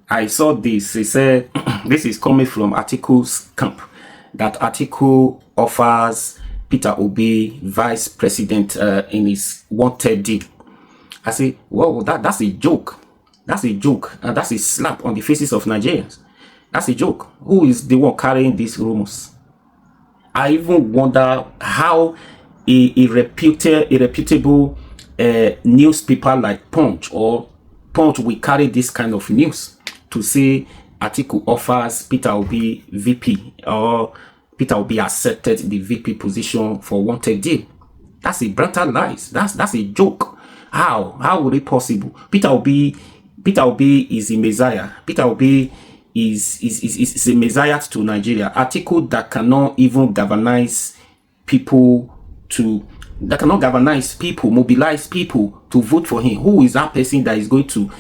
I saw this. He said, this is coming from Atiku's camp, that Atiku offers Peter Obi vice president in his wanted deal. I say, whoa, that's a joke. That's a joke. And that's a slap on the faces of Nigerians. That's a joke. Who is the one carrying these rumors? I even wonder how a reputable newspaper like Punch will carry this kind of news to say Atiku offers Peter Obi VP, or Peter Obi accepted the VP position for wanted deal. That's a blatant lies. That's a joke. How would it possible? Peter Obi is a messiah. Peter Obi is a messiah to Nigeria. Atiku that cannot even galvanize people mobilize people to vote for him. Who is that person that is going to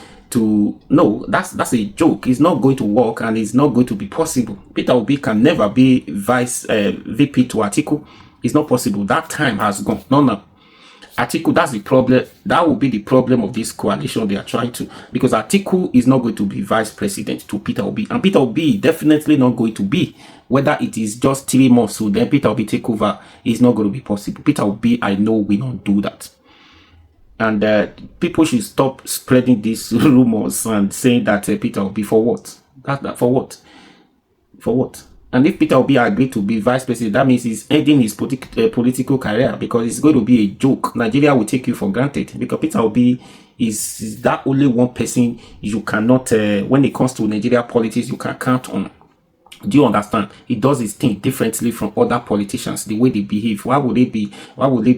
no, that's a joke. It's not going to work, and it's not going to be possible. Peter Obi can never be VP to Atiku. It's not possible. That time has gone. No. Atiku, that's the problem. That will be the problem of this coalition they are trying to, because Atiku is not going to be vice president to Peter Obi, and Peter Obi definitely not going to be. Whether it is just 3 months, so then Peter Obi take over, is not going to be possible. Peter Obi, I know, will not do that. And people should stop spreading these rumors and saying that Peter Obi, for what? That for what? For what? And if Peter Obi agreed to be vice president, that means he's ending his political career, because it's going to be a joke. Nigeria will take you for granted, because Peter Obi is that only one person you cannot, when it comes to Nigeria politics, you can count on. Do you understand? He does his thing differently from other politicians, the way they behave. Why would it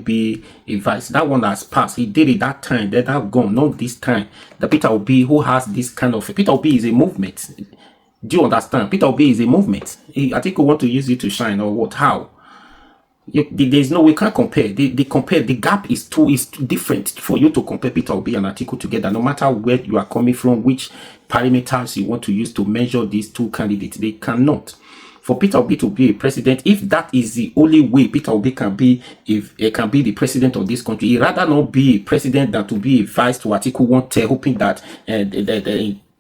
be a vice? That one has passed. He did it that time. That have gone. Not this time. The Peter Obi who has this kind of, Peter Obi is a movement. Do you understand? Peter Obi is a movement. I think we want to use it to shine, or what? How? There's no, we can't compare. The gap is too different for you to compare Peter Obi and Atiku together, no matter where you are coming from, which parameters you want to use to measure these two candidates. They cannot. For Peter Obi to be a president, if that is the only way Peter Obi can be, if it can be the president of this country, he'd rather not be a president than to be a vice to Atiku, hoping that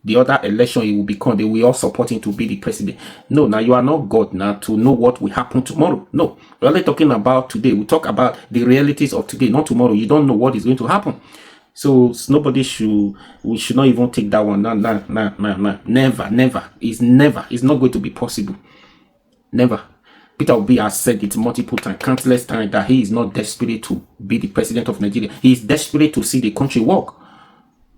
the other election he will become, they will all support him to be the president. No, now you are not God now to know what will happen tomorrow. No, we're only talking about today. We talk about the realities of today, not tomorrow. You don't know what is going to happen. So we should not even take that one. No. Never. It's not going to be possible. Never. Peter Obi has said it multiple times, countless times, that he is not desperate to be the president of Nigeria. He is desperate to see the country work.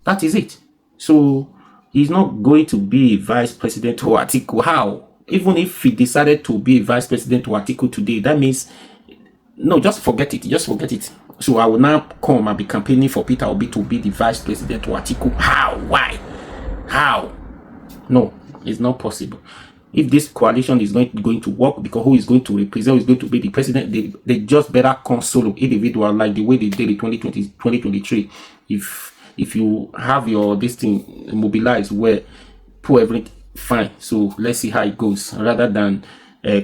That is it. So he's not going to be vice president to Atiku. How? Even if he decided to be vice president to Atiku today, that means, no, just forget it. Just forget it. So I will now come and be campaigning for Peter Obi to be the vice president to Atiku. How? Why? How? No, it's not possible. If this coalition is not going to work, because who is going to represent, who is going to be the president, they just better come solo, individual, like the way they did in 2023. If you have your this thing mobilized, where put everything fine, so let's see how it goes, rather than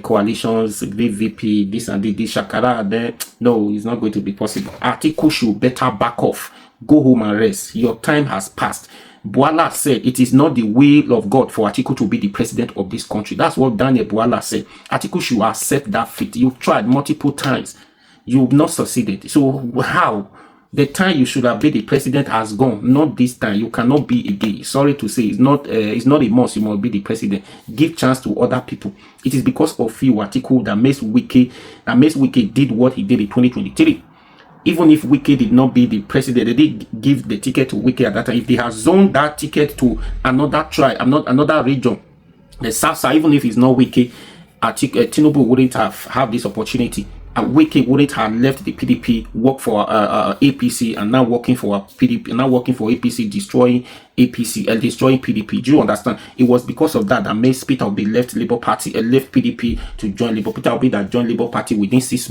coalitions, VP, this and this shakara. Then no, it's not going to be possible. Atiku should better back off, go home and rest. Your time has passed. Boala said it is not the will of God for Atiku to be the president of this country. That's what Daniel Boala said. Atiku should accept that fate. You've tried multiple times, you've not succeeded. So how? The time you should have been the president has gone. Not this time. You cannot be again. Sorry to say, it's not a must. You must be the president. Give chance to other people. It is because of you, Atiku, that Mace Wike did what he did in 2023. Even if Wike did not be the president, they did give the ticket to Wike at that time. If they have zoned that ticket to another tribe, another region, the South, even if it's not Wike, Tinubu wouldn't have this opportunity. Wike wouldn't have left the PDP, work for APC, and now working for PDP, now working for APC, destroying APC and destroying PDP. Do you understand? It was because of that made Peter Obi left Labour Party and left PDP to join Labour. Peter Obi that joined Labour Party within 8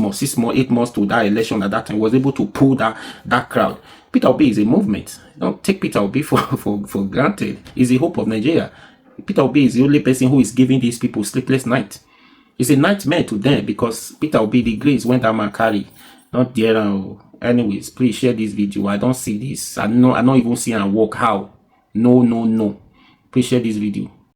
months to that election at that time, was able to pull that crowd. Peter Obi is a movement. Don't take Peter Obi for granted. He's the hope of Nigeria. Peter Obi is the only person who is giving these people sleepless night. It's a nightmare to them, because Peter Obi, the grace when that man carry, not there. Anyways, please share this video. I don't see this. I don't even see and work. How? No. Please share this video.